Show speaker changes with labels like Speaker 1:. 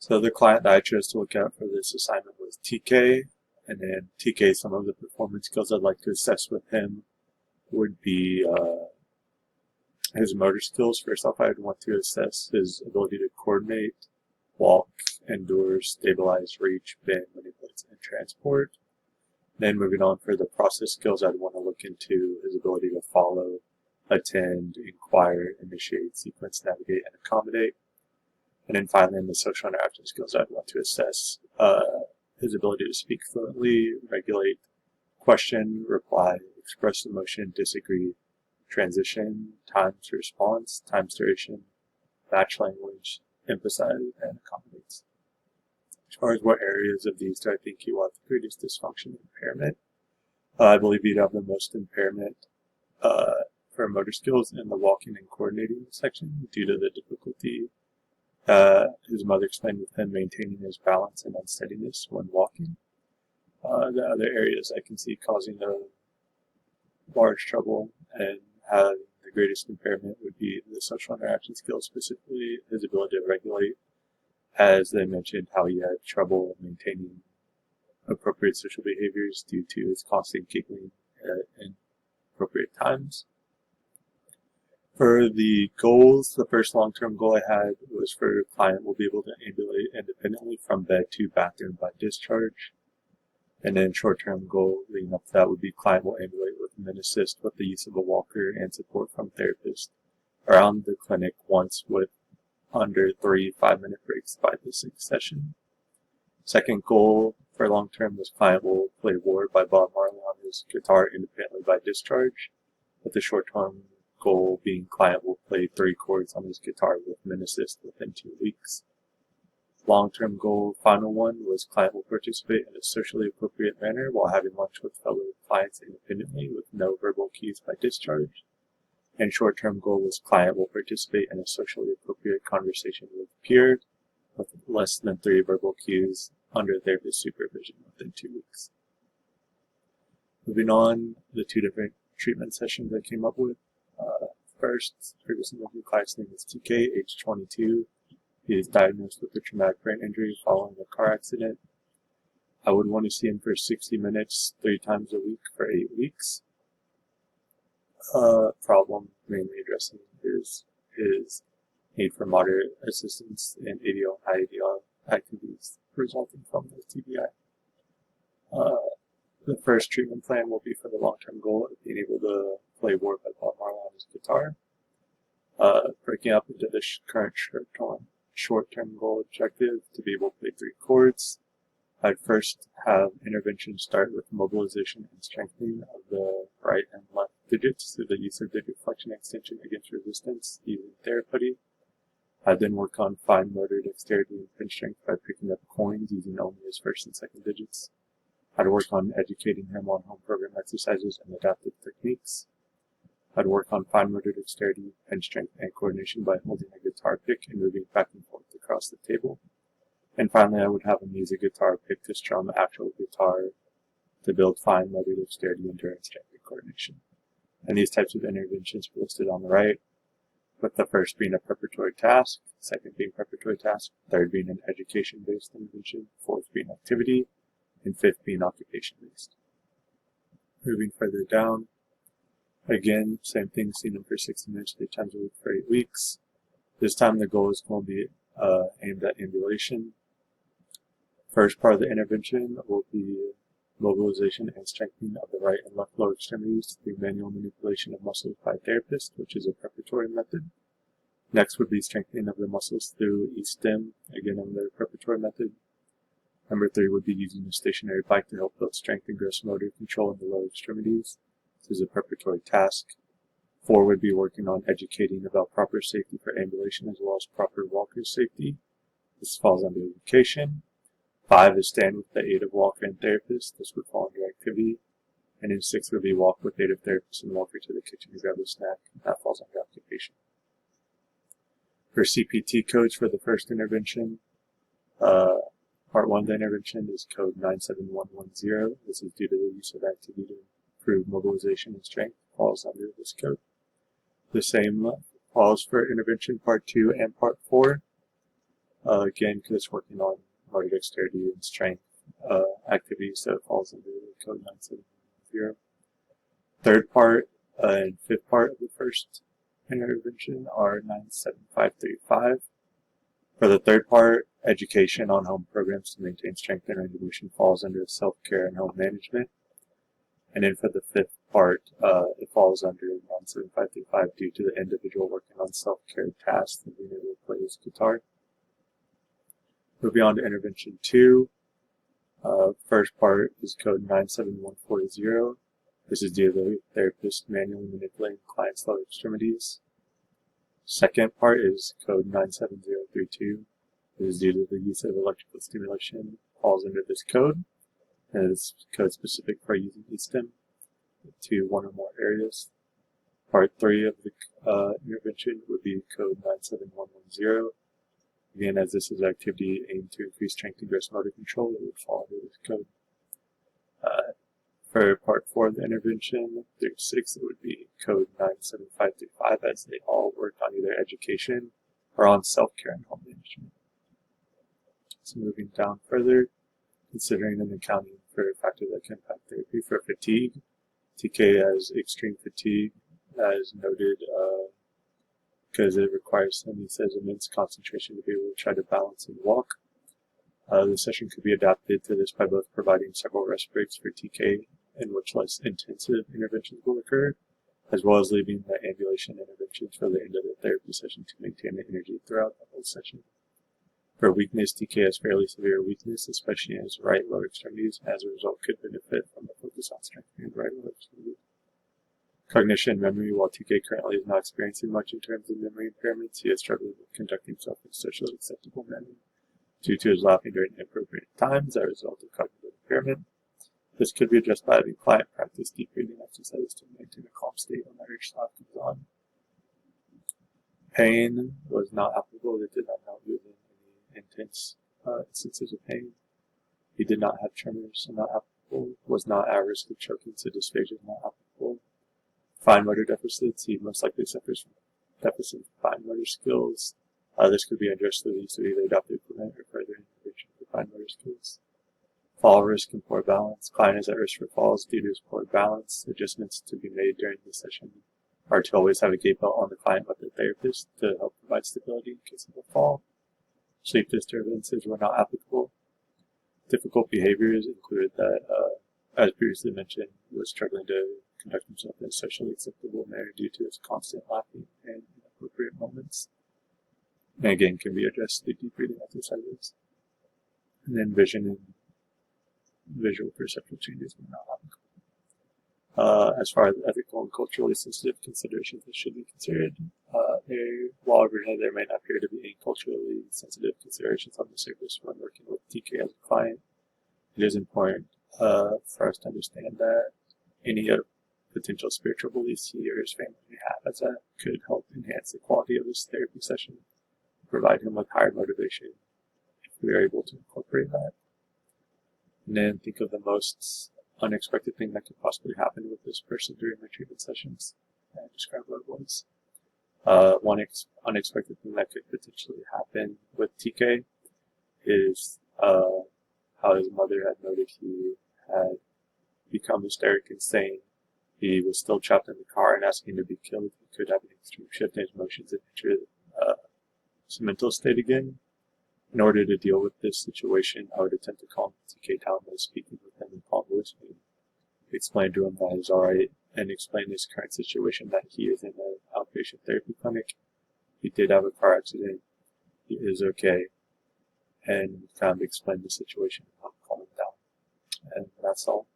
Speaker 1: So the client that I chose to look at for this assignment was TK, and then TK, some of the performance skills I'd like to assess with him would be his motor skills. First off, I'd want to assess his ability to coordinate, walk, endure, stabilize, reach, bend, manipulate, and transport. Then moving on for the process skills, I'd want to look into his ability to follow, attend, inquire, initiate, sequence, navigate, and accommodate. And then finally, in the social interaction skills, I'd want to assess his ability to speak fluently, regulate, question, reply, express emotion, disagree, transition, time to response, time duration, match language, emphasize, and accommodates. As far as what areas of these do I think you will have the greatest dysfunction and impairment, I believe you'd have the most impairment for motor skills in the walking and coordinating section due to the difficulty his mother explained with him maintaining his balance and unsteadiness when walking. The other areas I can see causing the large trouble and having the greatest impairment would be the social interaction skills, specifically his ability to regulate, as they mentioned how he had trouble maintaining appropriate social behaviors due to his constant giggling at inappropriate times. For the goals, the first long-term goal I had was for a client will be able to ambulate independently from bed to bathroom by discharge. And then short-term goal leading up to that would be client will ambulate with min assist with the use of a walker and support from therapist around the clinic once with under 3 5-minute breaks by the 6th session. Second goal for long-term was client will play War by Bob Marley on his guitar independently by discharge, with the short-term goal being client will play 3 chords on his guitar with min assist within 2 weeks. Long-term goal, final one, was client will participate in a socially appropriate manner while having lunch with fellow clients independently with no verbal cues by discharge. And short-term goal was client will participate in a socially appropriate conversation with peer with less than 3 verbal cues under therapist supervision within 2 weeks. Moving on, the 2 different treatment sessions I came up with. First, previously mentioned client's name is TK, age 22. He is diagnosed with a traumatic brain injury following a car accident. I would want to see him for 60 minutes, 3 times a week for 8 weeks. Problem mainly addressing is his need for moderate assistance in ADL and IADL activities resulting from the TBI. The first treatment plan will be for the long-term goal of being able to play War by Bob Marley on his guitar. Breaking up into the current short-term goal objective to be able to play 3 chords. I'd first have intervention start with mobilization and strengthening of the right and left digits through the use of digit flexion extension against resistance using therapy. I'd then work on fine motor dexterity and pinch strength by picking up coins using only his first and second digits. I'd work on educating him on home program exercises and adaptive techniques. I'd work on fine motor dexterity, pinch strength, and coordination by holding a guitar pick and moving back and forth across the table. And finally, I would have him use a guitar pick to strum actual guitar to build fine motor dexterity, endurance, strength, and coordination. And these types of interventions are listed on the right, with the first being a preparatory task, second being preparatory task, third being an education-based intervention, fourth being activity, and fifth being occupation-based. Moving further down, again, same thing, seeing them for 60 minutes, 3 times a week for 8 weeks. This time the goal is going to be aimed at ambulation. First part of the intervention will be mobilization and strengthening of the right and left lower extremities through manual manipulation of muscles by a therapist, which is a preparatory method. Next would be strengthening of the muscles through e-stim, again another preparatory method. Number 3 would be using a stationary bike to help build strength and gross motor control in the lower extremities. This is a preparatory task. 4 would be working on educating about proper safety for ambulation as well as proper walker safety. This falls under education. 5 is stand with the aid of walker and therapist. This would fall under activity. And then 6 would be walk with aid of therapist and walker to the kitchen to grab a snack. That falls under occupation. For CPT codes for the first intervention, Part 1 of the intervention is code 97110. This is due to the use of activity to improve mobilization and strength. Falls under this code. The same falls for intervention Part 2 and Part 4. Again, because it's working on motor dexterity and strength activities, so it falls under code 9710. Third part and fifth part of the first intervention are 97535. For the third part, education on home programs to maintain strength and range of motion falls under self-care and home management. And then for the fifth part, it falls under 97535 due to the individual working on self-care tasks and being able to play his guitar. Moving on to intervention 2. First part is code 97140. This is due to the therapist manually manipulating client's lower extremities. Second part is code 97032. This is due to the use of electrical stimulation. Falls under this code. And it's code specific for using eStim to one or more areas. Part 3 of the intervention would be code 97110. Again, as this is activity aimed to increase strength and gross motor control, it would fall under this code. For part 4 of the intervention, through 6, it would be code 97535, as they all work on either education or on self-care and home management. So moving down further, considering and accounting for factors that can impact therapy for fatigue, TK has extreme fatigue, as noted, because it requires, he says, immense concentration to be able to try to balance and walk. The session could be adapted to this by both providing several rest breaks for TK, in which less intensive interventions will occur, as well as leaving the ambulation interventions for the end of the therapy session to maintain the energy throughout the whole session. For weakness, TK has fairly severe weakness, especially in his right lower extremities, and as a result could benefit from a focus on strengthening the right lower extremities. Cognition and memory, while TK currently is not experiencing much in terms of memory impairments, he has struggled with conducting himself in a socially acceptable manner due to his laughing during inappropriate times as a result of cognitive impairment. This could be addressed by having client practice deep breathing exercises to maintain a calm state when the urge to laugh comes on. Pain was not applicable. It did not note within any intense instances of pain. He did not have tremors, so not applicable. Was not at risk of choking, so dysphagia, not applicable. Fine motor deficits, he most likely suffers from deficit in fine motor skills. This could be addressed through the use of either adaptive equipment or further intervention for fine motor skills. Fall risk and poor balance. Client is at risk for falls due to his poor balance. Adjustments to be made during the session are to always have a gait belt on the client with the therapist to help provide stability in case of a fall. Sleep disturbances were not applicable. Difficult behaviors included that, as previously mentioned, was struggling to conduct himself in a socially acceptable manner due to his constant laughing and inappropriate moments. And again, can be addressed through deep breathing exercises. And then vision and visual perceptual changes were not applicable. As far as ethical and culturally sensitive considerations that should be considered, while there may not appear to be any culturally sensitive considerations on the surface when working with TK as a client, it is important for us to understand that any potential spiritual beliefs he or his family may have as that could help enhance the quality of his therapy session, provide him with higher motivation if we are able to incorporate that. And then think of the most unexpected thing that could possibly happen with this person during my treatment sessions, and describe what it was. One unexpected thing that could potentially happen with TK is how his mother had noted he had become hysteric and saying he was still trapped in the car and asking to be killed. He could have an extreme shift in his emotions and enter his mental state again. In order to deal with this situation, I would attempt to calm TK down by speaking with him in calm voice, explain to him that he's alright, and explain his current situation, that he is in an outpatient therapy clinic. He did have a car accident. He is okay. And kind of explain the situation and help calm him down. And that's all.